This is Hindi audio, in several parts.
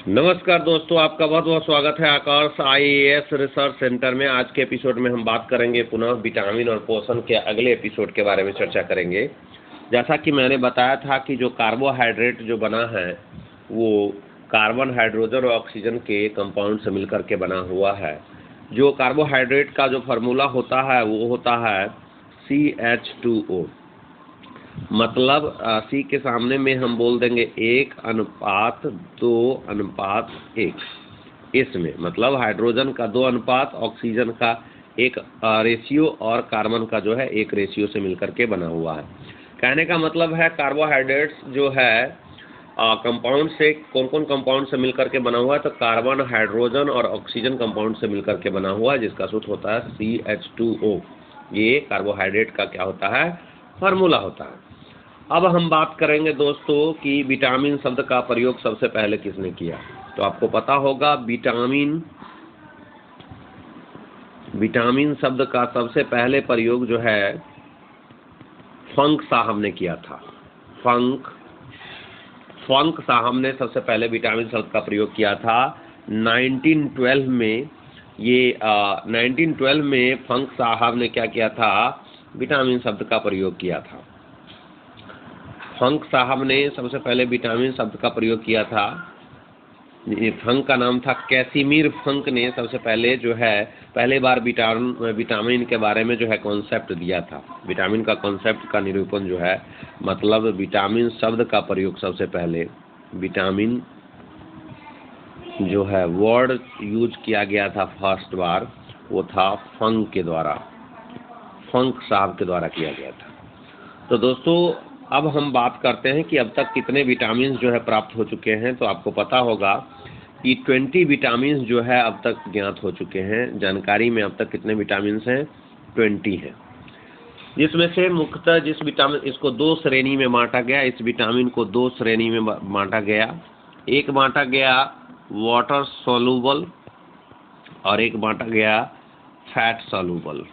नमस्कार दोस्तों, आपका बहुत बहुत स्वागत है आकाश आईएएस रिसर्च सेंटर में। आज के एपिसोड में हम बात करेंगे पुनः विटामिन और पोषण के अगले एपिसोड के बारे में चर्चा करेंगे। जैसा कि मैंने बताया था कि जो कार्बोहाइड्रेट जो बना है वो कार्बन, हाइड्रोजन और ऑक्सीजन के कंपाउंड से मिलकर के बना हुआ है। जो कार्बोहाइड्रेट का जो फार्मूला होता है वो होता है CH2O। मतलब सी के सामने में हम बोल देंगे 1:2:1। इसमें मतलब हाइड्रोजन का 2 अनुपात, ऑक्सीजन का 1 रेशियो और कार्बन का जो है 1 रेशियो से मिलकर के बना हुआ है। कहने का मतलब है कार्बोहाइड्रेट्स जो है कंपाउंड से कौन कौन कंपाउंड से मिलकर के बना हुआ है, तो कार्बन, हाइड्रोजन और ऑक्सीजन कंपाउंड से मिलकर के बना हुआ है, जिसका सूत्र होता है CH2O। ये कार्बोहाइड्रेट का क्या होता है, फार्मूला होता है। अब हम बात करेंगे दोस्तों कि विटामिन शब्द का प्रयोग सबसे पहले किसने किया। तो आपको पता होगा विटामिन शब्द का सबसे पहले प्रयोग जो है फंक साहब ने किया था। फंक साहब ने सबसे पहले विटामिन शब्द का प्रयोग किया था 1912 में। ये 1912 में फंक साहब ने क्या किया था, विटामिन शब्द का प्रयोग किया था। फंक साहब ने सबसे पहले विटामिन शब्द का प्रयोग किया था। फंक का नाम था कैसिमिर फंक ने सबसे पहले जो है पहले बार विटामिन के बारे में जो है कॉन्सेप्ट दिया था। विटामिन का कॉन्सेप्ट का निरूपण जो है मतलब विटामिन शब्द का प्रयोग सबसे पहले विटामिन जो है वर्ड यूज किया गया था फर्स्ट बार, वो था फंक के द्वारा, फंक साहब के द्वारा किया गया था। तो दोस्तों अब हम बात करते हैं कि अब तक कितने विटामिन जो है प्राप्त हो चुके हैं। तो आपको पता होगा कि 20 विटामिन जो है अब तक ज्ञात हो चुके हैं। जानकारी में अब तक कितने विटामिन हैं, 20 हैं। जिसमें से मुख्यतः जिस विटामिन, इसको 2 श्रेणी में बांटा गया। इस विटामिन को 2 श्रेणी में बांटा गया। एक बांटा गया वाटर सोलूबल और एक बांटा गया फैट सोलूबल।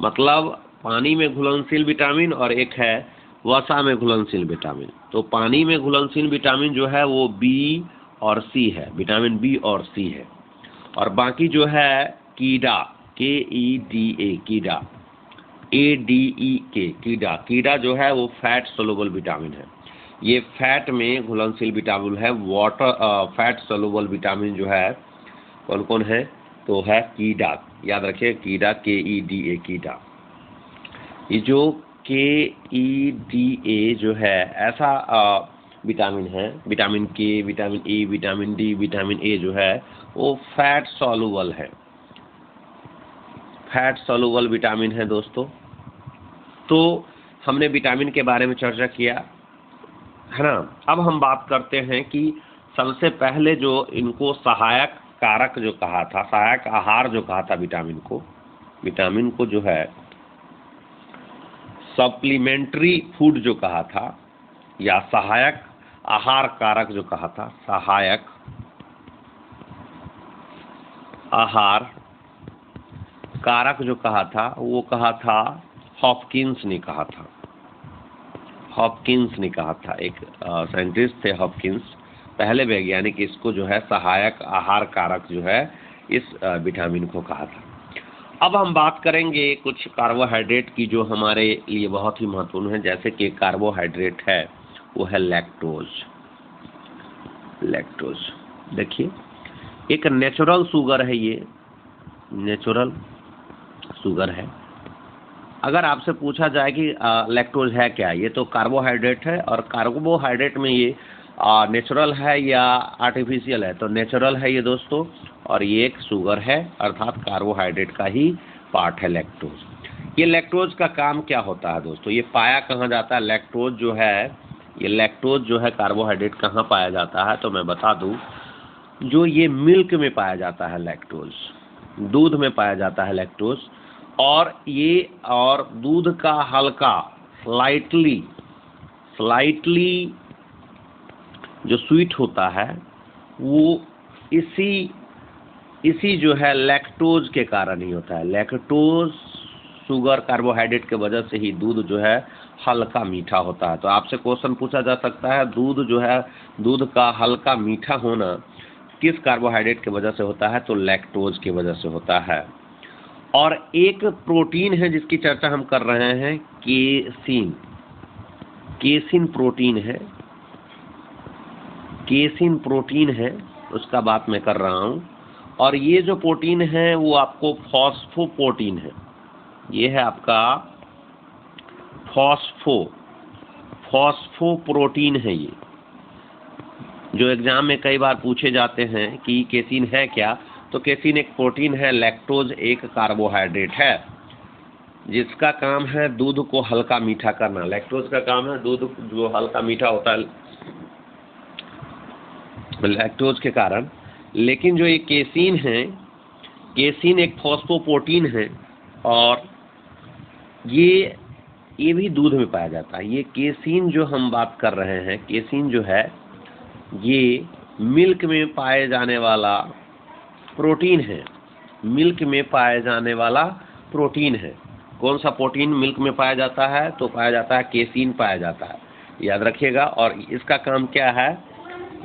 मतलब पानी में घुलनशील विटामिन और एक है वसा में घुलनशील विटामिन। तो पानी में घुलनशील विटामिन जो है वो बी और सी है, विटामिन बी और सी है। और बाकी जो है कीड़ा, KEDA, कीड़ा, ADEK, कीड़ा जो है वो फैट सोलूबल विटामिन है। ये फैट में घुलनशील विटामिन है। फैट सोलूबल विटामिन जो है कौन कौन है, तो है कीड़ा, याद रखिए कीड़ा, KEDA, कीड़ा। ये जो KEDA जो है ऐसा विटामिन है, vitamin K, vitamin E, vitamin D, vitamin A जो है वो फैट सॉल्युबल है, फैट सॉल्युबल विटामिन है दोस्तों। तो हमने विटामिन के बारे में चर्चा किया है ना। अब हम बात करते हैं कि सबसे पहले जो इनको सहायक कारक जो कहा था, सहायक आहार जो कहा था विटामिन को जो है सप्लीमेंट्री फूड जो कहा था, या सहायक आहार कारक जो कहा था, सहायक आहार कारक जो कहा था वो कहा था हॉपकिंस ने कहा था। हॉपकिंस ने कहा था, एक साइंटिस्ट थे हॉपकिंस, पहले वैज्ञानिक इसको जो है सहायक आहार कारक जो है इस विटामिन को कहा था। अब हम बात करेंगे कुछ कार्बोहाइड्रेट की जो हमारे लिए बहुत ही महत्वपूर्ण है। जैसे कि कार्बोहाइड्रेट है वो है लैक्टोज। देखिए एक नेचुरल शुगर है, ये नेचुरल शुगर है। अगर आपसे पूछा जाए कि लैक्टोज है क्या, ये तो कार्बोहाइड्रेट है। और कार्बोहाइड्रेट में ये नेचुरल है या आर्टिफिशियल है, तो नेचुरल है ये दोस्तों। और ये एक शुगर है, अर्थात कार्बोहाइड्रेट का ही पार्ट है लैक्टोज। ये लैक्टोज का काम क्या होता है दोस्तों, ये पाया कहाँ जाता है लैक्टोज जो है, ये लैक्टोज जो है कार्बोहाइड्रेट कहाँ पाया जाता है, तो मैं बता दूं, जो ये मिल्क में पाया जाता है लैक्टोज, दूध में पाया जाता है लैक्टोज। और ये और दूध का हल्का स्लाइटली जो स्वीट होता है वो इसी जो है लैक्टोज के कारण ही होता है। लैक्टोज शुगर कार्बोहाइड्रेट के वजह से ही दूध जो है हल्का मीठा होता है। तो आपसे क्वेश्चन पूछा जा सकता है दूध जो है, दूध का हल्का मीठा होना किस कार्बोहाइड्रेट की वजह से होता है? तो लैक्टोज की वजह से होता है। और एक प्रोटीन है जिसकी चर्चा हम कर रहे हैं, केसिन। केसिन प्रोटीन है, केसिन प्रोटीन है, उसका बात मैं कर रहा हूं। और ये जो प्रोटीन है वो आपको फॉस्फोप्रोटीन है। ये है आपका फॉस्फोप्रोटीन है। ये जो एग्जाम में कई बार पूछे जाते हैं कि केसिन है क्या, तो केसिन एक प्रोटीन है, लैक्टोज एक कार्बोहाइड्रेट है जिसका काम है दूध को हल्का मीठा करना। लैक्टोज का काम है दूध जो हल्का मीठा होता है लैक्टोज के कारण। लेकिन जो ये केसिन है, केसिन एक फॉस्फोप्रोटीन है और ये भी दूध में पाया जाता है। ये केसिन जो हम बात कर रहे हैं, केसिन जो है ये मिल्क में पाए जाने वाला प्रोटीन है। मिल्क में पाए जाने वाला प्रोटीन है। कौन सा प्रोटीन मिल्क में पाया जाता है? तो पाया जाता है केसिन पाया जाता है, याद रखिएगा। और इसका काम क्या है?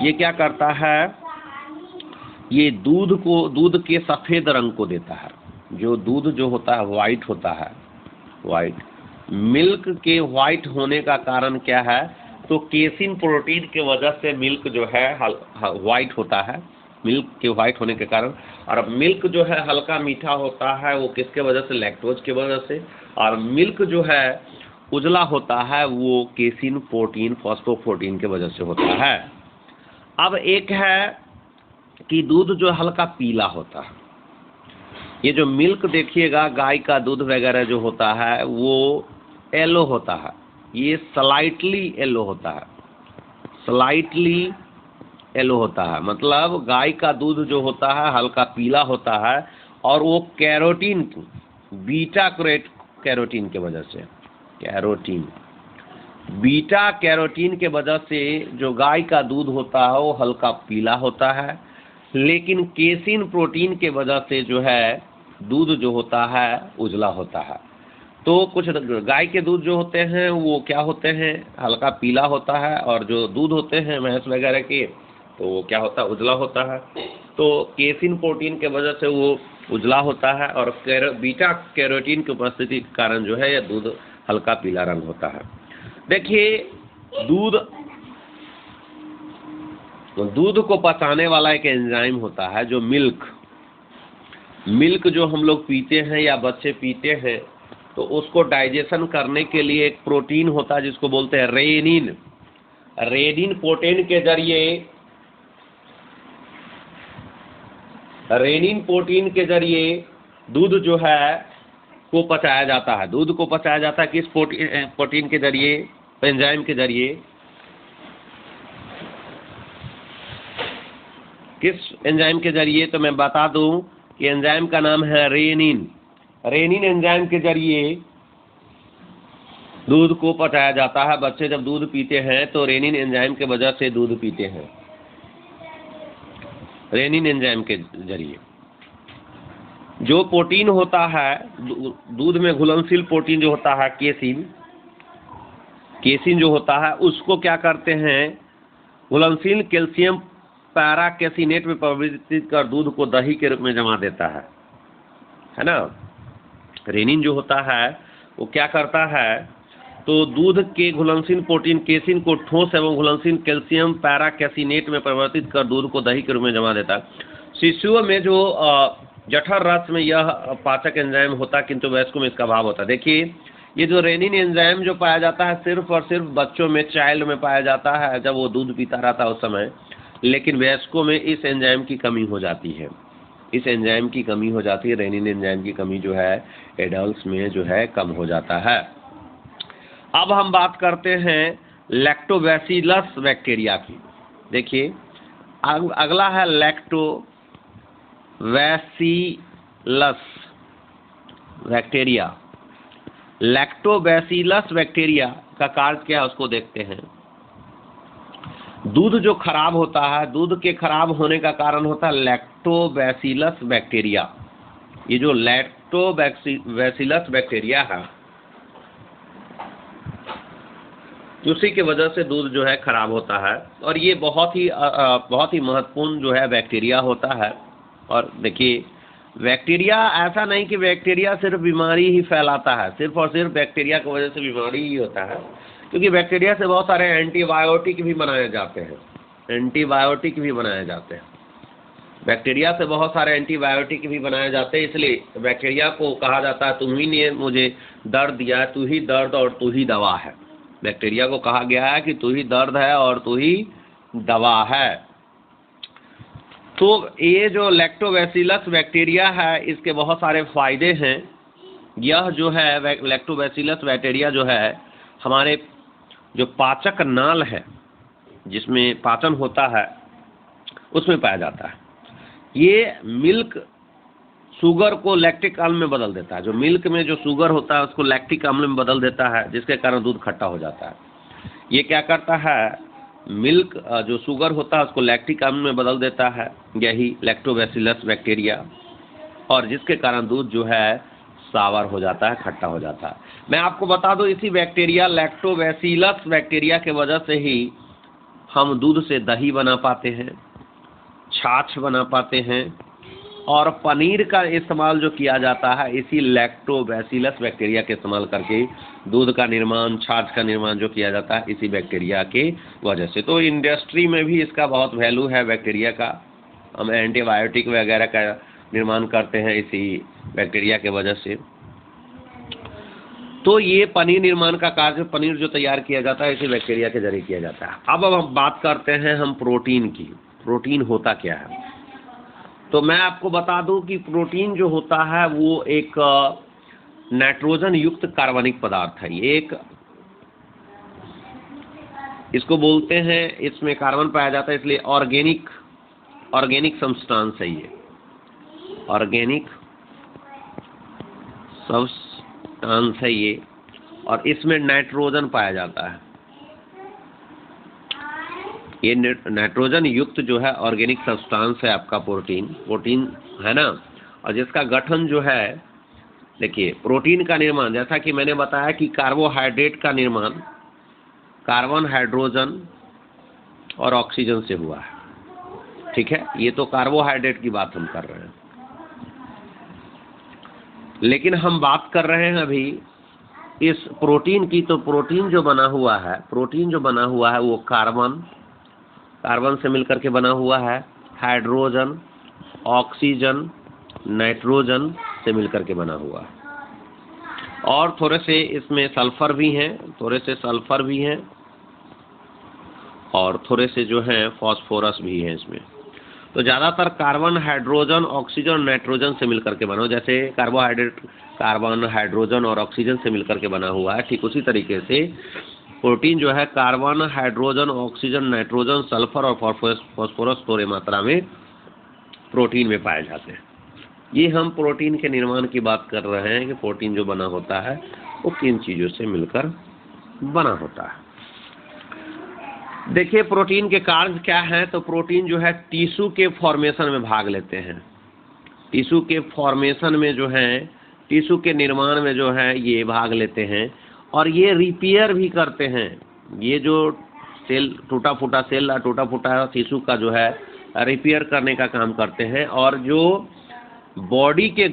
ये क्या करता है? ये दूध के सफेद रंग को देता है। जो दूध जो होता है व्हाइट होता है, व्हाइट। मिल्क के व्हाइट होने का कारण क्या है? तो केसिन प्रोटीन की वजह से मिल्क जो है व्हाइट होता है, मिल्क के व्हाइट होने के कारण। और मिल्क जो है हल्का मीठा होता है, वो किसके वजह से? लैक्टोज की वजह से। और मिल्क जो है उजला होता है, वो केसिन प्रोटीन, फॉस्फोप्रोटीन की वजह से होता है। अब एक है कि दूध जो हल्का पीला होता है। ये जो मिल्क देखिएगा, गाय का दूध वगैरह जो होता है वो येलो होता है। ये स्लाइटली येलो होता है, स्लाइटली येलो होता है। मतलब गाय का दूध जो होता है हल्का पीला होता है और वो कैरोटीन, बीटा कैरोटीन की वजह से, बीटा कैरोटीन के वजह से जो गाय का दूध होता है वो हल्का पीला होता है। लेकिन केसिन प्रोटीन के वजह से जो है दूध जो होता है उजला होता है। तो कुछ गाय के दूध जो होते हैं वो क्या होते हैं? हल्का पीला होता है। और जो दूध होते हैं भैंस वगैरह के, तो वो क्या होता है? उजला होता है। तो केसिन प्रोटीन के वजह से वो उजला होता है और बीटा कैरोटीन की उपस्थिति के कारण जो है यह दूध हल्का पीला रंग होता है। देखिए, दूध को पचाने वाला एक एंजाइम होता है जो मिल्क जो हम लोग पीते हैं या बच्चे पीते हैं, तो उसको डाइजेशन करने के लिए एक प्रोटीन होता है जिसको बोलते हैं रेनिन। रेनिन प्रोटीन के जरिए दूध जो है को पचाया जाता है। दूध को पचाया जाता है किस प्रोटीन के जरिए? एंजाइम के जरिए। किस एंजाइम के जरिए? तो मैं बता दूं कि एंजाइम का नाम है रेनिन। रेनिन एंजाइम के जरिए दूध को पचाया जाता है। बच्चे जब दूध पीते हैं तो रेनिन एंजाइम के वजह से दूध पीते हैं, रेनिन एंजाइम के जरिए। जो प्रोटीन होता है दूध में, घुलनशील प्रोटीन जो होता है केसिन जो होता है, उसको क्या करते हैं? घुलनशील कैल्शियम पैराकेसिनेट में परिवर्तित कर दूध को दही के रूप में जमा देता है ना। रेनिन जो होता है वो क्या करता है? तो दूध के घुलनशील प्रोटीन केसिन को ठोस एवं घुलनशील कैल्शियम पैराकेसिनेट में परिवर्तित कर दूध को दही के रूप में जमा देता है। शिशुओं में जो जठर रस में यह पाचक एंजाइम होता है, किंतु वयस्कों में इसका अभाव होता है। देखिए, ये जो रेनिन एंजाइम जो पाया जाता है सिर्फ और सिर्फ बच्चों में, चाइल्ड में पाया जाता है जब वो दूध पीता रहता है उस समय। लेकिन वयस्कों में इस एंजाइम की कमी हो जाती है, इस एंजाइम की कमी हो जाती है। रेनिन एंजाइम की कमी जो है एडल्ट्स में जो है कम हो जाता है। अब हम बात करते हैं लैक्टोबैसिलस बैक्टीरिया की। देखिए, अगला है लैक्टोबैसिलस बैक्टीरिया। लैक्टोबैसिलस बैक्टीरिया का कार्य क्या है उसको देखते हैं। दूध जो खराब होता है, दूध के खराब होने का कारण होता है लैक्टोबैसिलस बैक्टीरिया। ये जो लैक्टोबैसिलस बैक्टीरिया है उसी की वजह से दूध जो है खराब होता है। और ये बहुत ही महत्वपूर्ण जो है बैक्टीरिया होता है। और देखिए, बैक्टीरिया ऐसा नहीं कि बैक्टीरिया सिर्फ बीमारी ही फैलाता है, सिर्फ और सिर्फ बैक्टीरिया की वजह से बीमारी ही होता है, क्योंकि बैक्टीरिया से बहुत सारे एंटीबायोटिक भी बनाए जाते हैं। एंटीबायोटिक भी बनाए जाते हैं, बैक्टीरिया से बहुत सारे एंटीबायोटिक भी बनाए जाते हैं। इसलिए बैक्टीरिया को कहा जाता है तुम ही ने मुझे दर्द दिया है, तू ही दर्द और तू ही दवा है। बैक्टीरिया को कहा गया है कि तू ही दर्द है और तू ही दवा है। तो ये जो लैक्टोबैसिलस बैक्टीरिया है, इसके बहुत सारे फायदे हैं। यह जो है लैक्टोबैसिलस बैक्टीरिया जो है हमारे जो पाचक नाल है, जिसमें पाचन होता है, उसमें पाया जाता है। ये मिल्क शुगर को लैक्टिक अम्ल में बदल देता है। जो मिल्क में जो शुगर होता है उसको लैक्टिक अम्ल में बदल देता है, जिसके कारण दूध खट्टा हो जाता है। ये क्या करता है, मिल्क जो शुगर होता है उसको लैक्टिक अम्ल में बदल देता है, यही लैक्टोबैसिलस बैक्टीरिया, और जिसके कारण दूध जो है सावर हो जाता है, खट्टा हो जाता है। मैं आपको बता दूं, इसी बैक्टीरिया लैक्टोबैसिलस बैक्टीरिया के वजह से ही हम दूध से दही बना पाते हैं, छाछ बना पाते हैं, और पनीर का इस्तेमाल जो किया जाता है इसी लैक्टोबैसिलस बैक्टीरिया के इस्तेमाल करके दूध का निर्माण, छाछ का निर्माण जो किया जाता है इसी बैक्टीरिया के वजह से। तो इंडस्ट्री में भी इसका बहुत वैल्यू है बैक्टीरिया का। हम एंटीबायोटिक वगैरह का निर्माण करते हैं इसी बैक्टीरिया के वजह से। तो ये पनीर निर्माण का कार्य, पनीर जो तैयार किया जाता है इसी बैक्टीरिया के जरिए किया जाता है। अब हम बात करते हैं हम प्रोटीन की। प्रोटीन होता क्या है? तो मैं आपको बता दूं कि प्रोटीन जो होता है वो एक नाइट्रोजन युक्त कार्बनिक पदार्थ है। ये एक, इसको बोलते हैं, इसमें कार्बन पाया जाता है, इसलिए ऑर्गेनिक सब्सटेंस है ये, ऑर्गेनिक सब्सटेंस है ये, और इसमें नाइट्रोजन पाया जाता है। ये नाइट्रोजन युक्त जो है ऑर्गेनिक सब्सटेंस है आपका प्रोटीन है ना। और जिसका गठन जो है, देखिए प्रोटीन का निर्माण, जैसा कि मैंने बताया कि कार्बोहाइड्रेट का निर्माण कार्बन, हाइड्रोजन और ऑक्सीजन से हुआ है। ठीक है, ये तो कार्बोहाइड्रेट की बात हम कर रहे हैं, लेकिन हम बात कर रहे हैं अभी इस प्रोटीन की। तो प्रोटीन जो बना हुआ है वो कार्बन से मिलकर के बना हुआ है, हाइड्रोजन, ऑक्सीजन, नाइट्रोजन से मिलकर के बना हुआ है, और थोड़े से इसमें सल्फर भी हैं, और थोड़े से जो हैं फास्फोरस भी हैं इसमें। तो ज़्यादातर कार्बन, हाइड्रोजन, ऑक्सीजन, नाइट्रोजन से मिलकर के बना हो। जैसे कार्बोहाइड्रेट कार्बन, हाइड्रोजन और ऑक्सीजन से मिलकर के बना हुआ है, ठीक उसी तरीके से प्रोटीन जो है carbon, hydrogen, oxygen, nitrogen, sulphur और फास्फोरस थोड़े मात्रा में प्रोटीन में पाए जाते हैं। ये हम प्रोटीन के निर्माण की बात कर रहे हैं कि प्रोटीन जो बना होता है वो किन चीज़ों से मिलकर बना होता है। देखिए प्रोटीन के कार्य क्या हैं। तो प्रोटीन जो है टिश्यू के फॉर्मेशन में भाग लेते हैं। टिश्यू के फॉर्मेशन में जो है, टिश्यू के निर्माण में जो है ये भाग लेते हैं, और ये रिपेयर भी करते हैं। ये जो सेल टूटा फूटा टिश्यू का जो है रिपेयर करने का काम करते हैं। और जो बॉडी का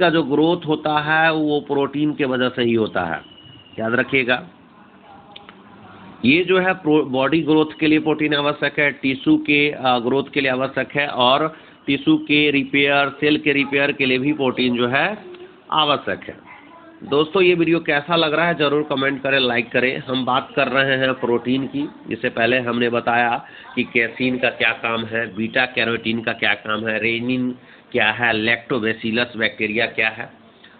जो ग्रोथ होता है वो प्रोटीन के वजह से ही होता है, याद रखिएगा। ये जो है बॉडी ग्रोथ के लिए प्रोटीन आवश्यक है, टिश्यू के ग्रोथ के लिए आवश्यक है, और टिश्यू के रिपेयर, सेल के रिपेयर के लिए भी प्रोटीन जो है आवश्यक है। दोस्तों ये वीडियो कैसा लग रहा है ज़रूर कमेंट करें, लाइक करें। हम बात कर रहे हैं प्रोटीन की। इससे पहले हमने बताया कि कैसीन का क्या काम है, बीटा कैरोटीन का क्या काम है, रेनिन क्या है, लैक्टोबैसिलस बैक्टीरिया क्या है,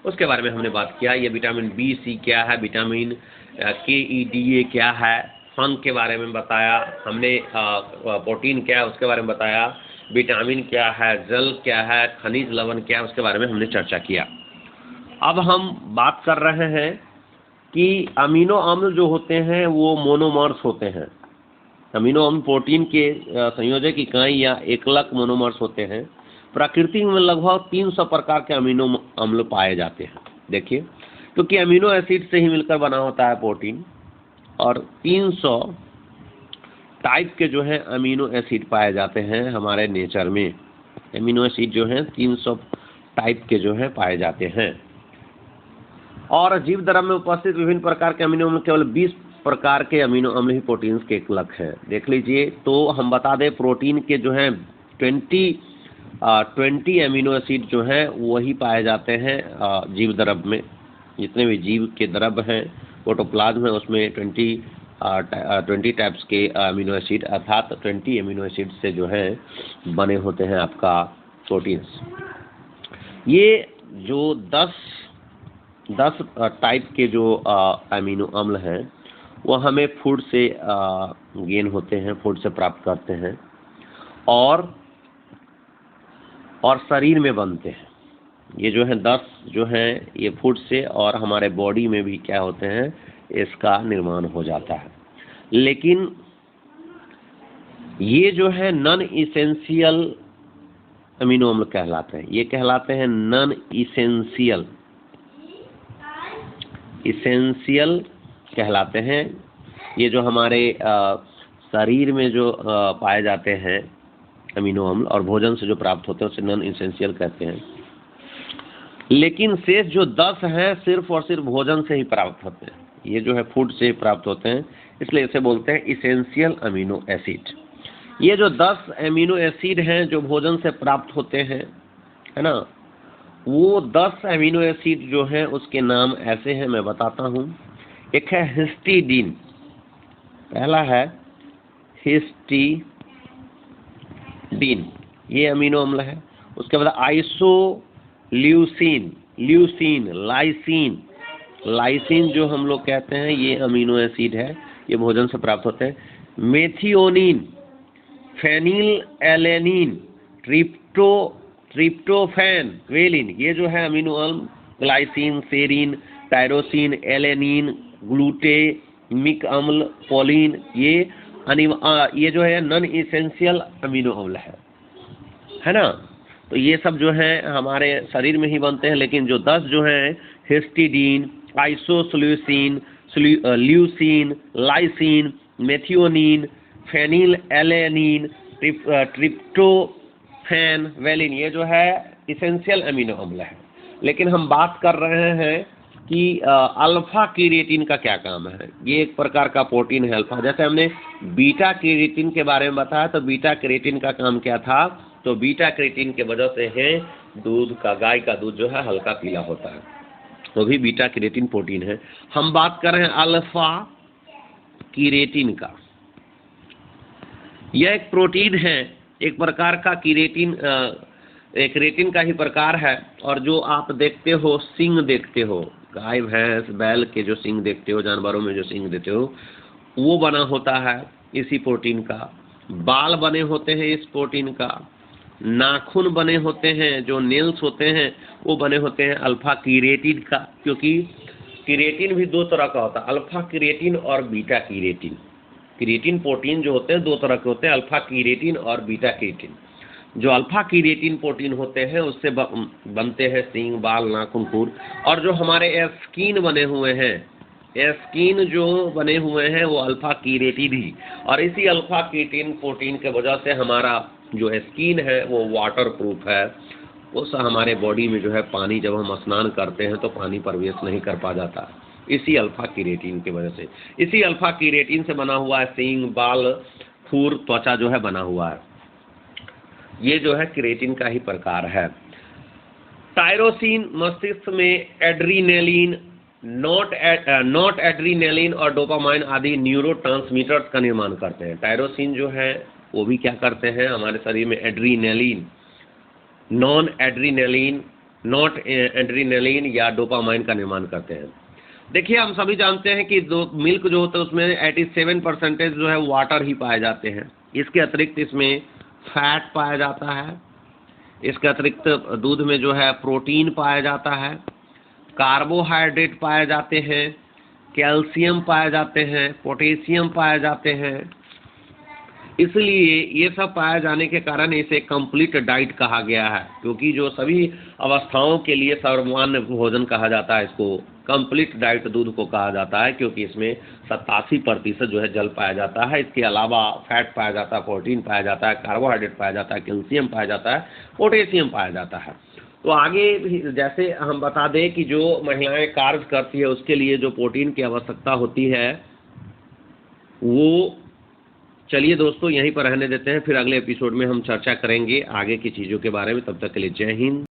उसके बारे में हमने बात किया। ये विटामिन बी, सी क्या है, विटामिन के, ई, डी, ए क्या है, फंग के बारे में बताया हमने, प्रोटीन क्या है उसके बारे में बताया, विटामिन क्या है, जल क्या है, खनिज लवण क्या है, उसके बारे में हमने चर्चा किया। अब हम बात कर रहे हैं कि अमीनो अम्ल जो होते हैं वो मोनोमर्स होते हैं। अमीनो अम्ल प्रोटीन के संयोजक इकाई या एकलक मोनोमर्स होते हैं। प्रकृति में लगभग 300 प्रकार के अमीनो अम्ल पाए जाते हैं। देखिए तो कि अमीनो एसिड से ही मिलकर बना होता है प्रोटीन, और 300 टाइप के जो है अमीनो एसिड पाए जाते हैं हमारे नेचर में। अमीनो एसिड जो है 300 टाइप के जो है पाए जाते हैं। और जीव द्रव्य में उपस्थित विभिन्न प्रकार के अमीनो अम्ल केवल 20 प्रकार के अमीनो अम्ल ही प्रोटीन्स के एकलक हैं। देख लीजिए, तो हम बता दें प्रोटीन के जो है 20 अमीनो एसिड जो है वही पाए जाते हैं जीव द्रव्य में। जितने भी जीव के द्रव्य हैं, प्रोटोप्लाज्म है, उसमें 20 टाइप्स के अमीनो एसिड अर्थात 20 अमीनो एसिड से जो है बने होते हैं आपका प्रोटीन्स। ये जो 10 टाइप के जो अमीनो अम्ल हैं वो हमें फूड से गेन होते हैं, फूड से प्राप्त करते हैं और शरीर में बनते हैं। ये जो है 10 जो हैं ये फूड से और हमारे बॉडी में भी क्या होते हैं, इसका निर्माण हो जाता है। लेकिन ये जो है नॉन इसेंशियल अमीनो अम्ल कहलाते हैं। ये कहलाते हैं नॉन इसेंशियल कहलाते हैं। ये जो हमारे शरीर में जो पाए जाते हैं अमीनो अम्ल और भोजन से जो प्राप्त होते हैं उसे नॉन इसेंशियल कहते हैं। लेकिन शेष जो 10 हैं सिर्फ और सिर्फ भोजन से ही प्राप्त होते हैं। ये जो है फूड से ही प्राप्त होते हैं, इसलिए इसे बोलते हैं इसेंशियल अमीनो एसिड। ये जो 10 अमीनो एसिड हैं जो भोजन से प्राप्त होते हैं, है ना, वो 10 अमीनो एसिड जो हैं उसके नाम ऐसे हैं, मैं बताता हूँ। एक है हिस्टीडीन, पहला है हिस्टीडीन, ये अमीनो अम्ल है। उसके बाद आइसोल्यूसिन, लाइसिन जो हम लोग कहते हैं ये अमीनो एसिड है, ये भोजन से प्राप्त होते हैं। Methionine, phenylalanine, tryptophan, valine, ये जो है अमीनो अम्ल। Glycine, serine, tyrosine, alanine, glutamic अम्ल, पोलिन, ये जो है नॉन इसेंशियल अमीनो अम्ल है ना। तो ये सब जो है हमारे शरीर में ही बनते हैं। लेकिन जो 10 जो हैं histidine, isoleucine, leucine, lysine, methionine, phenylalanine, tryptophan, valine, ये जो है इसेंशियल अमीनो अम्ल है। लेकिन हम बात कर रहे हैं कि अल्फा क्रिएटिन का क्या काम है। ये एक प्रकार का प्रोटीन है अल्फा। जैसे हमने बीटा क्रिएटिन के बारे में बताया, तो बीटा क्रिएटिन का काम क्या था, तो बीटा क्रिएटिन के वजह से है दूध का, गाय का दूध जो है हल्का पीला होता है, वो भी बीटा क्रिएटिन प्रोटीन है। हम बात कर रहे हैं अल्फा क्रिएटिन का। यह एक प्रोटीन है, एक प्रकार का क्रिएटिन, एक क्रिएटिन का ही प्रकार है। और जो आप देखते हो, सींग देखते हो, गाय भैंस बैल के जो सींग देखते हो, जानवरों में जो सींग देखते हो, वो बना होता है इसी प्रोटीन का। बाल बने होते हैं इस प्रोटीन का। नाखून बने होते हैं, जो नेल्स होते हैं वो बने होते हैं अल्फा क्रिएटिन का। क्योंकि क्रिएटिन भी 2 तरह का होता है, अल्फा क्रिएटिन और बीटा क्रिएटिन। क्रिएटिन प्रोटीन जो होते हैं 2 तरह के होते हैं, अल्फा क्रिएटिन और बीटा क्रिएटिन। जो अल्फा क्रिएटिन प्रोटीन होते हैं उससे बनते हैं सींग, बाल, नाखून, खुर। और जो हमारे स्किन बने हुए हैं, स्किन जो बने हुए हैं वो अल्फा क्रिएटिन ही। और इसी अल्फा क्रिएटिन प्रोटीन के वजह से हमारा जो स्किन है वो वाटर प्रूफ है। उस हमारे बॉडी में जो है पानी, जब हम स्नान करते हैं तो पानी प्रवेश नहीं कर पा जाता, इसी अल्फा क्रिएटिन की वजह से। इसी अल्फा क्रिएटिन से बना हुआ है सींग, बाल, खुर, त्वचा जो है बना हुआ है। ये जो है क्रिएटिन का ही प्रकार है। टायरोसिन मस्तिष्क में एड्रीनेलिन, नॉट एड्रीनेलिन और डोपामाइन आदि न्यूरोट्रांसमीटर्स का निर्माण करते हैं। टायरोसिन जो है वो भी क्या करते हैं, हमारे शरीर में adrenaline, non adrenaline, not adrenaline या डोपामाइन का निर्माण करते हैं। देखिए, हम सभी जानते हैं कि मिल्क जो होता है उसमें 87% जो है वाटर ही पाए जाते हैं। इसके अतिरिक्त इसमें फैट पाया जाता है। इसके अतिरिक्त दूध में जो है प्रोटीन पाया जाता है, कार्बोहाइड्रेट पाए जाते हैं, कैल्शियम पाए जाते हैं, पोटेशियम पाए जाते हैं। इसलिए ये सब पाया जाने के कारण इसे कंप्लीट डाइट कहा गया है, क्योंकि जो सभी अवस्थाओं के लिए सर्वमान्य भोजन कहा जाता है, इसको कंप्लीट डाइट दूध को कहा जाता है, क्योंकि इसमें 87% जो है जल पाया जाता है। इसके अलावा फैट पाया जाता है, प्रोटीन पाया जाता है, कार्बोहाइड्रेट पाया जाता है, कैल्शियम पाया जाता है, पोटेशियम पाया जाता है। तो आगे भी जैसे हम बता दें कि जो महिलाएं कार्य करती है उसके लिए जो प्रोटीन की आवश्यकता होती है वो, चलिए दोस्तों यहीं पर रहने देते हैं, फिर अगले एपिसोड में हम चर्चा करेंगे आगे की चीज़ों के बारे में। तब तक के लिए जय हिंद।